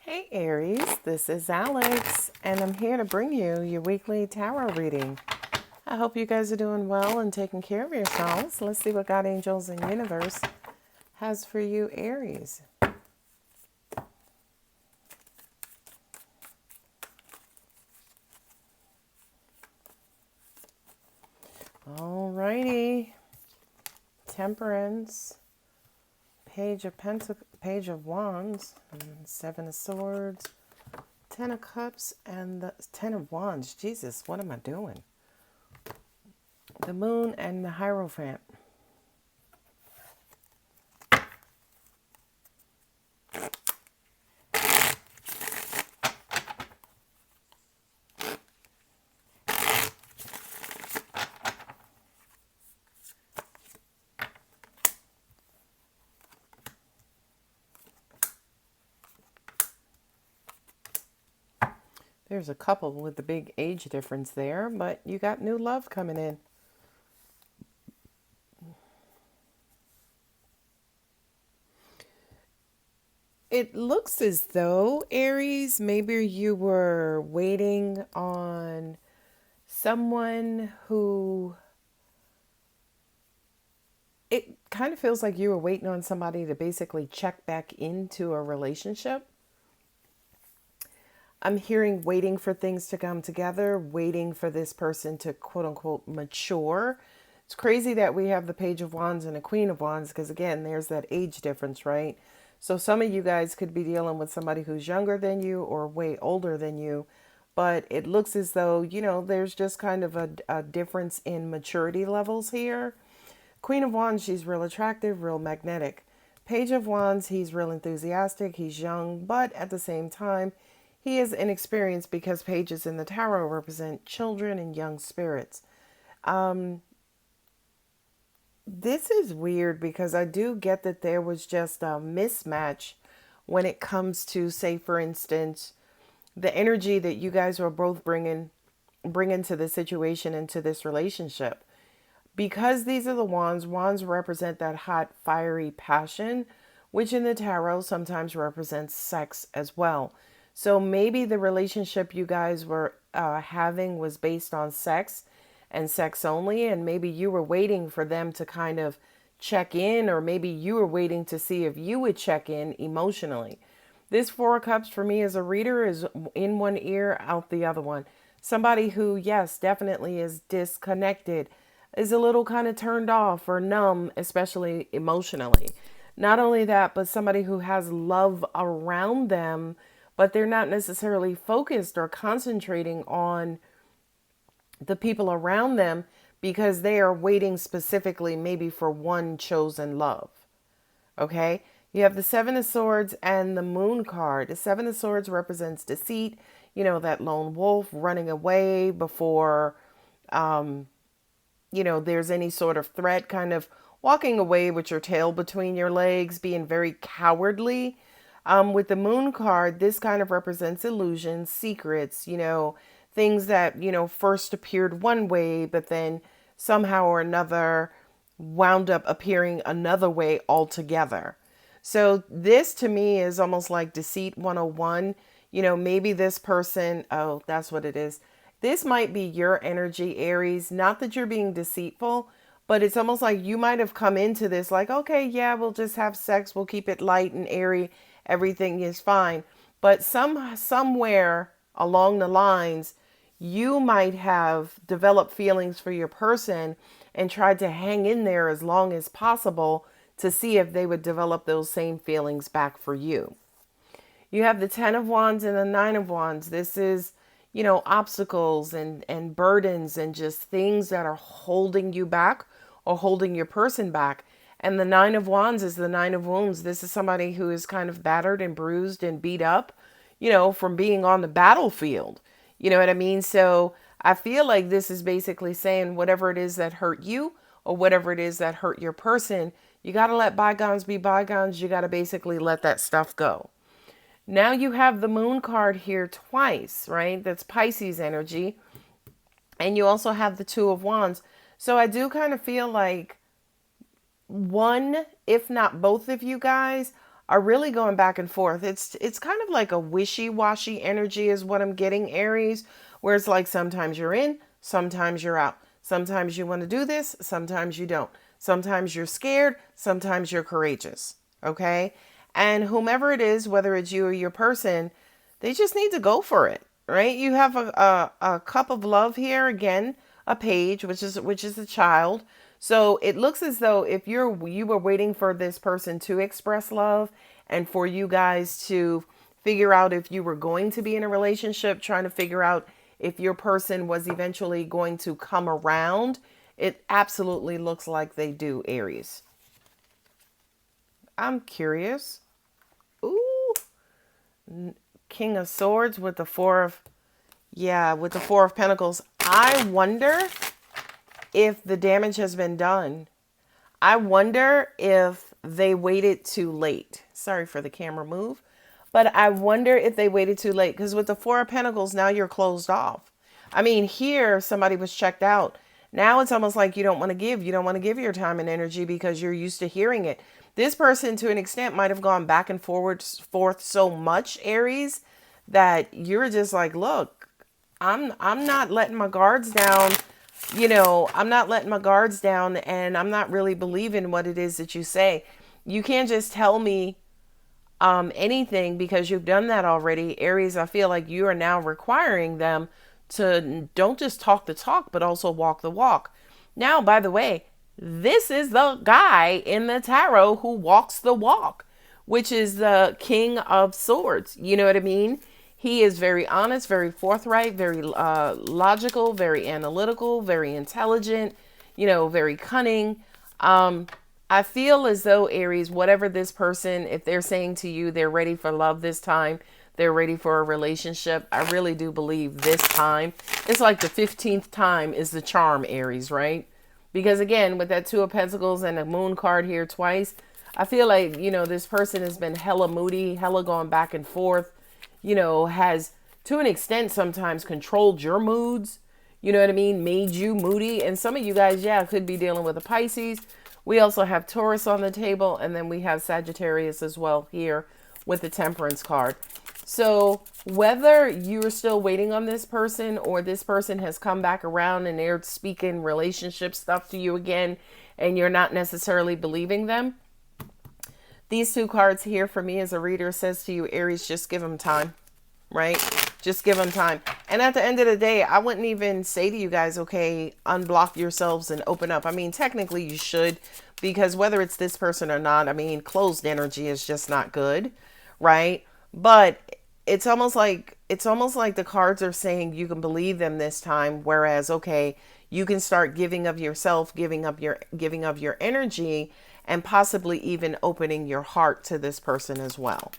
Hey Aries, this is Alex, and I'm here to bring you your weekly tarot reading. I hope you guys are doing well and taking care of yourselves. Let's see what God, angels, and universe has for you, Aries. Alrighty, Temperance, Page of Wands, and Seven of Swords, Ten of Cups, and the Ten of Wands. Jesus, what am I doing? The Moon and the Hierophant. There's a couple with the big age difference there, but you got new love coming in. It looks as though, Aries, maybe you were waiting on someone who, it kind of feels like you were waiting on somebody to basically check back into a relationship. I'm hearing waiting for things to come together, waiting for this person to quote unquote mature. It's crazy that we have the Page of Wands and a Queen of Wands because, again, there's that age difference, right? So some of you guys could be dealing with somebody who's younger than you or way older than you. But it looks as though, there's just kind of a difference in maturity levels here. Queen of Wands, she's real attractive, real magnetic. Page of Wands, he's real enthusiastic, he's young, but at the same time, he is inexperienced because pages in the tarot represent children and young spirits. This is weird because I do get that there was just a mismatch when it comes to, say, for instance, the energy that you guys were both bringing to the situation and to this relationship. Because these are the wands represent that hot, fiery passion, which in the tarot sometimes represents sex as well. So maybe the relationship you guys were having was based on sex and sex only, and maybe you were waiting for them to kind of check in, or maybe you were waiting to see if you would check in emotionally. This Four of Cups for me as a reader is in one ear, out the other one. Somebody who, yes, definitely is disconnected, is a little kind of turned off or numb, especially emotionally. Not only that, but somebody who has love around them, but they're not necessarily focused or concentrating on the people around them because they are waiting specifically maybe for one chosen love. Okay? You have the Seven of Swords and the Moon card. The Seven of Swords represents deceit, that lone wolf running away before, there's any sort of threat, kind of walking away with your tail between your legs, being very cowardly. With the Moon card, this kind of represents illusions, secrets, things that, first appeared one way, but then somehow or another wound up appearing another way altogether. So this to me is almost like Deceit 101. Maybe this person, oh, that's what it is. This might be your energy, Aries. Not that you're being deceitful, but it's almost like you might have come into this like, okay, yeah, we'll just have sex. We'll keep it light and airy. Everything is fine. But somewhere along the lines, you might have developed feelings for your person and tried to hang in there as long as possible to see if they would develop those same feelings back for you. You have the Ten of Wands and the Nine of Wands. This is, obstacles and burdens and just things that are holding you back or holding your person back. And the Nine of Wands is the Nine of Wounds. This is somebody who is kind of battered and bruised and beat up, from being on the battlefield. You know what I mean? So I feel like this is basically saying whatever it is that hurt you or whatever it is that hurt your person, you got to let bygones be bygones. You got to basically let that stuff go. Now you have the Moon card here twice, right? That's Pisces energy. And you also have the Two of Wands. So I do kind of feel like one, if not both of you guys, are really going back and forth. It's kind of like a wishy-washy energy is what I'm getting, Aries, where it's like sometimes you're in, sometimes you're out. Sometimes you want to do this, sometimes you don't. Sometimes you're scared, sometimes you're courageous. Okay? And whomever it is, whether it's you or your person, they just need to go for it, right? You have a cup of love here, again, a page, which is a child. So it looks as though if you were waiting for this person to express love and for you guys to figure out if you were going to be in a relationship, trying to figure out if your person was eventually going to come around, it absolutely looks like they do, Aries. I'm curious. Ooh, King of Swords with the with the Four of Pentacles. I wonder if the damage has been done. I wonder if they waited too late. Sorry for the camera move. But I wonder if they waited too late. Because with the Four of Pentacles, now you're closed off. I mean, here, somebody was checked out. Now it's almost like you don't want to give. You don't want to give your time and energy because you're used to hearing it. This person, to an extent, might have gone back and forth so much, Aries, that you're just like, look, I'm not letting my guards down. You know, I'm not letting my guards down, and I'm not really believing what it is that you say. You can't just tell me anything because you've done that already. Aries, I feel like you are now requiring them to don't just talk the talk, but also walk the walk. Now, by the way, this is the guy in the tarot who walks the walk, which is the King of Swords. You know what I mean? He is very honest, very forthright, very logical, very analytical, very intelligent, you know, very cunning. I feel as though, Aries, whatever this person, if they're saying to you they're ready for love this time, they're ready for a relationship, I really do believe this time. It's like the 15th time is the charm, Aries, right? Because again, with that Two of Pentacles and a Moon card here twice, I feel like, you know, this person has been hella moody, hella going back and forth, you know, has to an extent sometimes controlled your moods, you know what I mean, made you moody. And some of you guys, yeah, could be dealing with a Pisces. We also have Taurus on the table, and then we have Sagittarius as well here with the Temperance card. So whether you're still waiting on this person or this person has come back around and they're speaking relationship stuff to you again and you're not necessarily believing them, these two cards here for me as a reader says to you, Aries, just give them time, right? Just give them time. And at the end of the day, I wouldn't even say to you guys, okay, unblock yourselves and open up. I mean, technically you should, because whether it's this person or not, I mean, closed energy is just not good, right? But it's almost like the cards are saying you can believe them this time, whereas, okay, you can start giving of yourself, giving of your energy, and possibly even opening your heart to this person as well.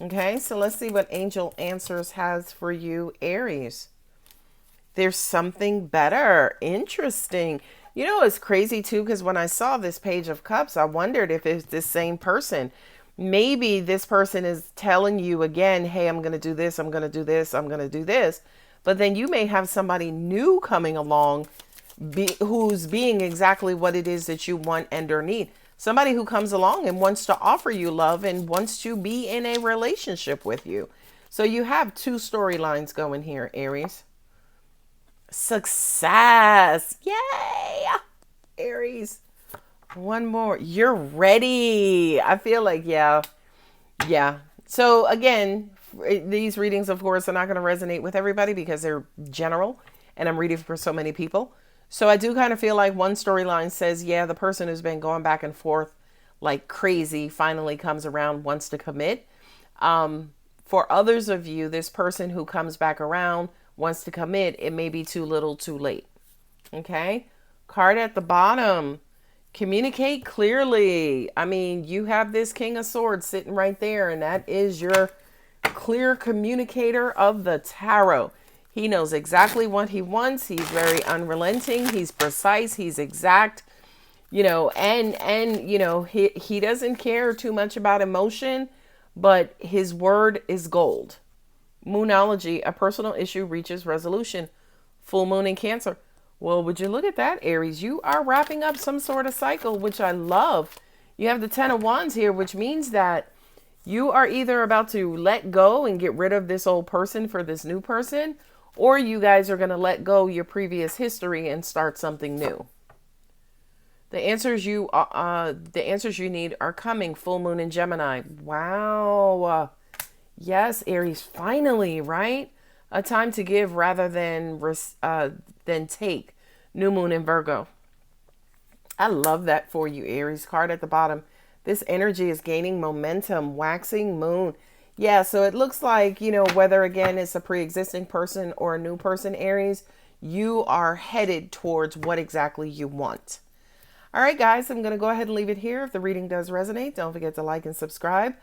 Okay, so let's see what Angel Answers has for you, Aries. There's something better. Interesting. You know, it's crazy too, because when I saw this Page of Cups, I wondered if it's the same person. Maybe this person is telling you again, hey, I'm going to do this, I'm going to do this, I'm going to do this. But then you may have somebody new coming along who's being exactly what it is that you want and or need. Somebody who comes along and wants to offer you love and wants to be in a relationship with you. So you have two storylines going here, Aries. Success. Yay! Aries. One more. You're ready. I feel like, yeah. So again, these readings, of course, are not going to resonate with everybody because they're general and I'm reading for so many people. So I do kind of feel like one storyline says, yeah, the person who's been going back and forth like crazy finally comes around, wants to commit. For others of you, this person who comes back around wants to commit, it may be too little, too late. Okay. Card at the bottom. Communicate clearly. I mean, you have this King of Swords sitting right there, and that is your clear communicator of the tarot. He knows exactly what he wants. He's very unrelenting. He's precise. He's exact, you know, and you know, he doesn't care too much about emotion, but his word is gold. Moonology, a personal issue reaches resolution. Full moon in Cancer. Well, would you look at that, Aries? You are wrapping up some sort of cycle, which I love. You have the Ten of Wands here, which means that you are either about to let go and get rid of this old person for this new person, or you guys are going to let go your previous history and start something new. The answers you need are coming. Full moon in Gemini. Wow. Yes, Aries, finally, right? A time to give rather than take. New moon in Virgo. I love that for you, Aries. Card at the bottom. This energy is gaining momentum. Waxing moon. Yeah, so it looks like, whether again it's a pre-existing person or a new person, Aries, you are headed towards what exactly you want. All right, guys, I'm going to go ahead and leave it here. If the reading does resonate, don't forget to like and subscribe.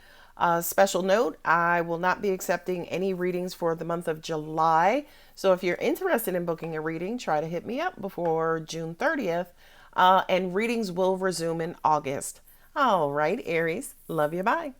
Special note, I will not be accepting any readings for the month of July. So if you're interested in booking a reading, try to hit me up before June 30th. And readings will resume in August. All right, Aries, love you. Bye.